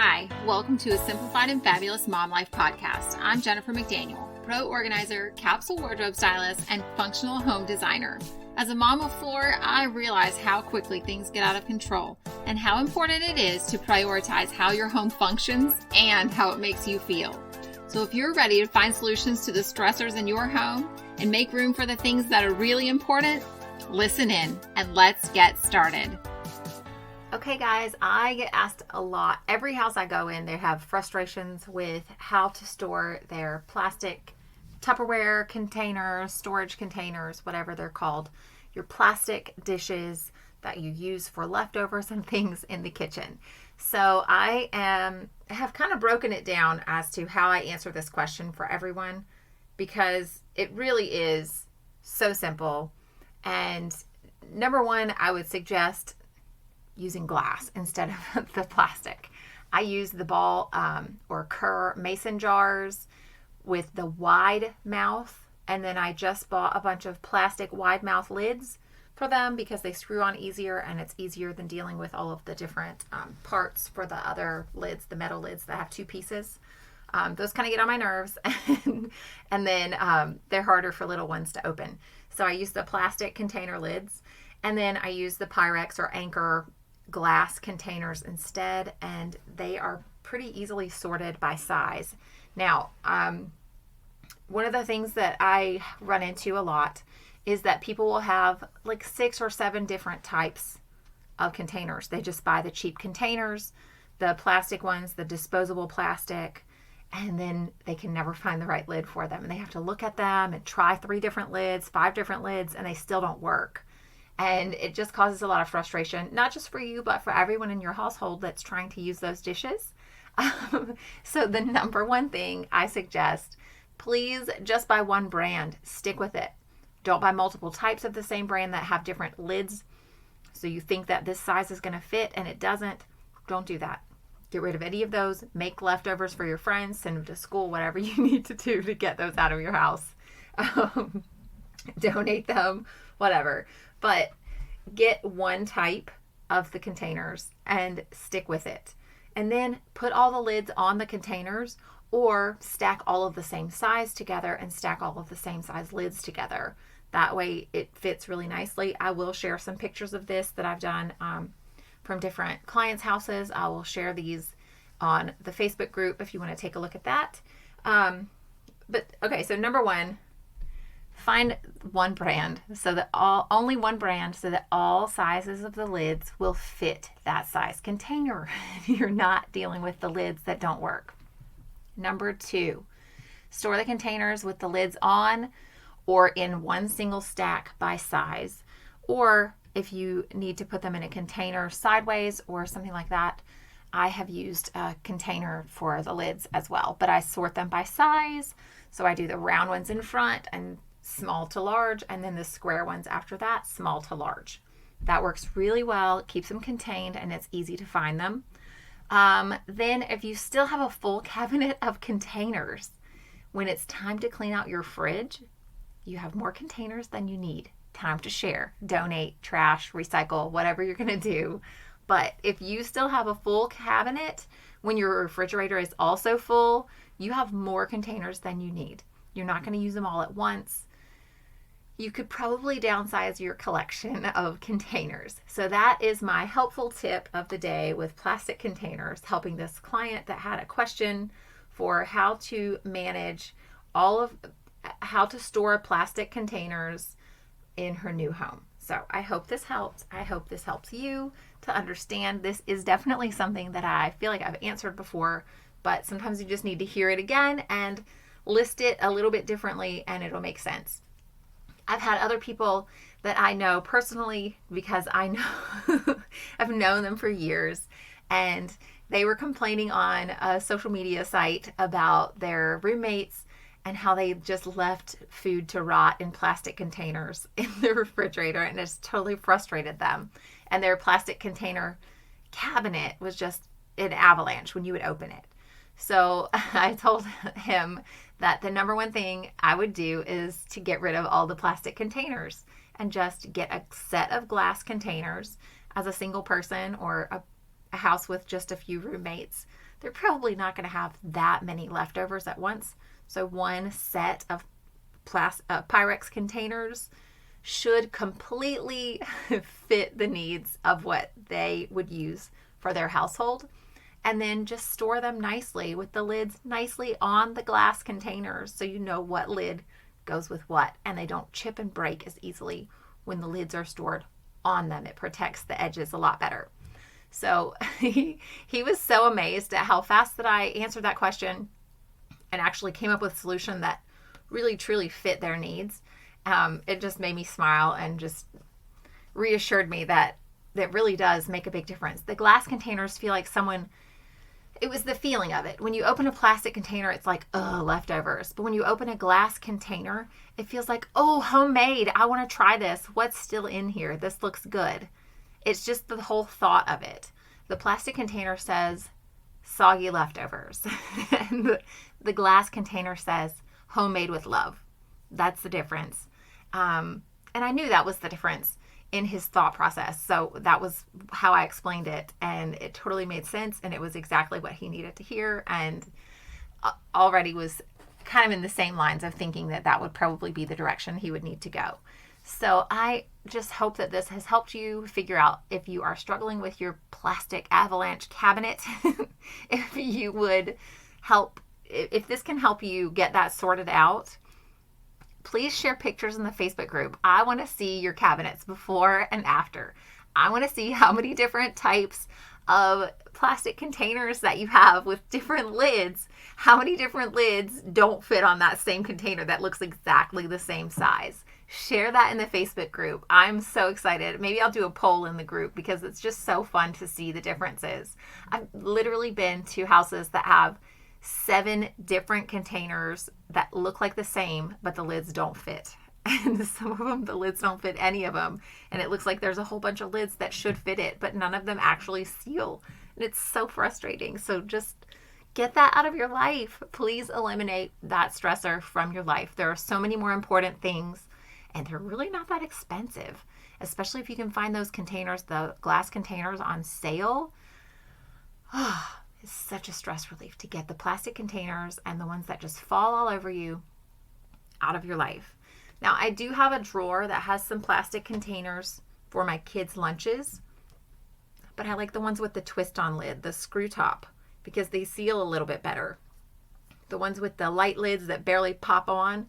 Hi, welcome to a Simplified and Fabulous Mom Life podcast. I'm Jennifer McDaniel, pro organizer, capsule wardrobe stylist, and functional home designer. As a mom of four, I realize how quickly things get out of control and how important it is to prioritize how your home functions and how it makes you feel. So if you're ready to find solutions to the stressors in your home and make room for the things that are really important, listen in and let's get started. Okay guys, I get asked a lot. Every house I go in, they have frustrations with how to store their plastic Tupperware containers, storage containers, whatever they're called, your plastic dishes that you use for leftovers and things in the kitchen. So I have kind of broken it down as to how I answer this question for everyone, because it really is so simple. And number one, I would suggest using glass instead of the plastic. I use the ball or Kerr mason jars with the wide mouth, and then I just bought a bunch of plastic wide mouth lids for them because they screw on easier and it's easier than dealing with all of the different parts for the other lids, the metal lids that have two pieces. Those kind of get on my nerves and then they're harder for little ones to open. So I use the plastic container lids, and then I use the Pyrex or Anchor glass containers instead, and they are pretty easily sorted by size. Now, one of the things that I run into a lot is that people will have like 6 or 7 different types of containers. They just buy the cheap containers, the plastic ones, the disposable plastic, and then they can never find the right lid for them. And they have to look at them and try 3 different lids, 5 different lids, and they still don't work. And it just causes a lot of frustration, not just for you, but for everyone in your household that's trying to use those dishes. So the number one thing I suggest, please just buy one brand. Stick with it. Don't buy multiple types of the same brand that have different lids. So you think that this size is going to fit and it doesn't. Don't do that. Get rid of any of those. Make leftovers for your friends. Send them to school, whatever you need to do to get those out of your house. Donate them, whatever. But get one type of the containers and stick with it. And then put all the lids on the containers, or stack all of the same size together and stack all of the same size lids together. That way it fits really nicely. I will share some pictures of this that I've done from different clients' houses. I will share these on the Facebook group if you want to take a look at that. So number one, find one brand so that only one brand so that all sizes of the lids will fit that size container. You're not dealing with the lids that don't work. Number 2, store the containers with the lids on or in one single stack by size. Or if you need to put them in a container sideways or something like that, I have used a container for the lids as well. But I sort them by size. So I do the round ones in front and small to large, and then the square ones after that, small to large. That works really well. It keeps them contained and it's easy to find them. Then if you still have a full cabinet of containers, when it's time to clean out your fridge, you have more containers than you need. Time to share, donate, trash, recycle, whatever you're going to do. But if you still have a full cabinet when your refrigerator is also full, you have more containers than you need. You're not going to use them all at once. You could probably downsize your collection of containers. So that is my helpful tip of the day with plastic containers, helping this client that had a question for how to manage how to store plastic containers in her new home. So I hope this helps. I hope this helps you to understand. This is definitely something that I feel like I've answered before, but sometimes you just need to hear it again and list it a little bit differently and it'll make sense. I've had other people that I know personally because I know I've known them for years, and they were complaining on a social media site about their roommates and how they just left food to rot in plastic containers in their refrigerator, and it's totally frustrated them. And their plastic container cabinet was just an avalanche when you would open it. So I told him that the number one thing I would do is to get rid of all the plastic containers and just get a set of glass containers as a single person or a house with just a few roommates. they're probably not going to have that many leftovers at once. So one set of Pyrex containers should completely fit the needs of what they would use for their household. And then just store them nicely with the lids nicely on the glass containers so you know what lid goes with what, and they don't chip and break as easily when the lids are stored on them. It protects the edges a lot better. So he was so amazed at how fast that I answered that question and actually came up with a solution that really truly fit their needs. It just made me smile and just reassured me that that really does make a big difference. The glass containers feel like it was the feeling of it. When you open a plastic container, it's like, oh, leftovers. But when you open a glass container, it feels like, oh, homemade. I want to try this. What's still in here? This looks good. It's just the whole thought of it. The plastic container says soggy leftovers. And the glass container says homemade with love. That's the difference. And I knew that was the difference in his thought process. So that was how I explained it, and it totally made sense, and it was exactly what he needed to hear, and already was kind of in the same lines of thinking that that would probably be the direction he would need to go. So I just hope that this has helped you figure out if you are struggling with your plastic avalanche cabinet, if this can help you get that sorted out. Please share pictures in the Facebook group. I want to see your cabinets before and after. I want to see how many different types of plastic containers that you have with different lids. How many different lids don't fit on that same container that looks exactly the same size? Share that in the Facebook group. I'm so excited. Maybe I'll do a poll in the group because it's just so fun to see the differences. I've literally been to houses that have 7 different containers that look like the same, but the lids don't fit. And some of them, the lids don't fit any of them. And it looks like there's a whole bunch of lids that should fit it, but none of them actually seal. And it's so frustrating. So just get that out of your life. Please eliminate that stressor from your life. There are so many more important things, and they're really not that expensive, especially if you can find those containers, the glass containers on sale. It's such a stress relief to get the plastic containers and the ones that just fall all over you out of your life. Now, I do have a drawer that has some plastic containers for my kids' lunches, but I like the ones with the twist-on lid, the screw top, because they seal a little bit better. The ones with the light lids that barely pop on,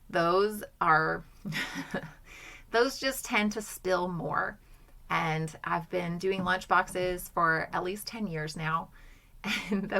those just tend to spill more. And I've been doing lunch boxes for at least 10 years now. And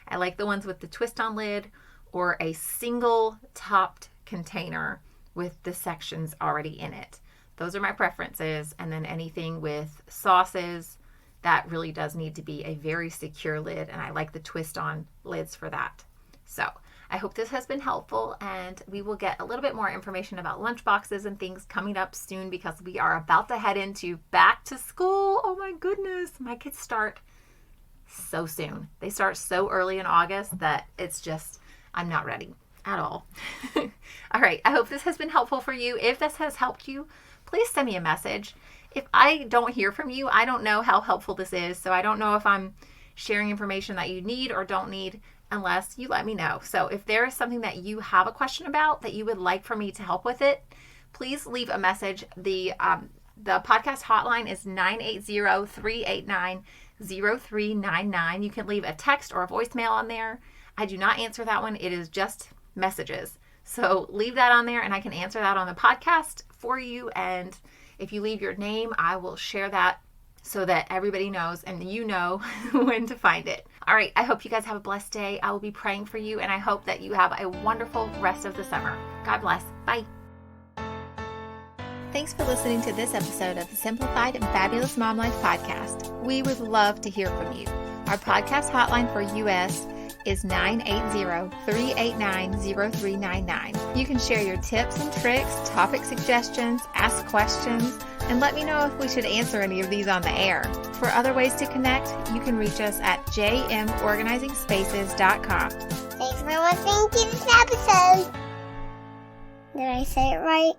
I like the ones with the twist-on lid or a single topped container with the sections already in it. Those are my preferences. And then anything with sauces, that really does need to be a very secure lid. And I like the twist-on lids for that. So I hope this has been helpful, and we will get a little bit more information about lunch boxes and things coming up soon because we are about to head into back to school. Oh my goodness. My kids start so soon. They start so early in August that it's just, I'm not ready at all. All right. I hope this has been helpful for you. If this has helped you, please send me a message. If I don't hear from you, I don't know how helpful this is. So I don't know if I'm sharing information that you need or don't need unless you let me know. So if there is something that you have a question about that you would like for me to help with it, please leave a message. The podcast hotline is 980-389-0399. You can leave a text or a voicemail on there. I do not answer that one. It is just messages. So leave that on there and I can answer that on the podcast for you. And if you leave your name, I will share that so that everybody knows and you know when to find it. All right. I hope you guys have a blessed day. I will be praying for you, and I hope that you have a wonderful rest of the summer. God bless. Bye. Thanks for listening to this episode of the Simplified and Fabulous Mom Life podcast. We would love to hear from you. Our podcast hotline for US is 980-389-0399. You can share your tips and tricks, topic suggestions, ask questions, and let me know if we should answer any of these on the air. For other ways to connect, you can reach us at jmorganizingspaces.com. Thanks for listening to this episode. Did I say it right?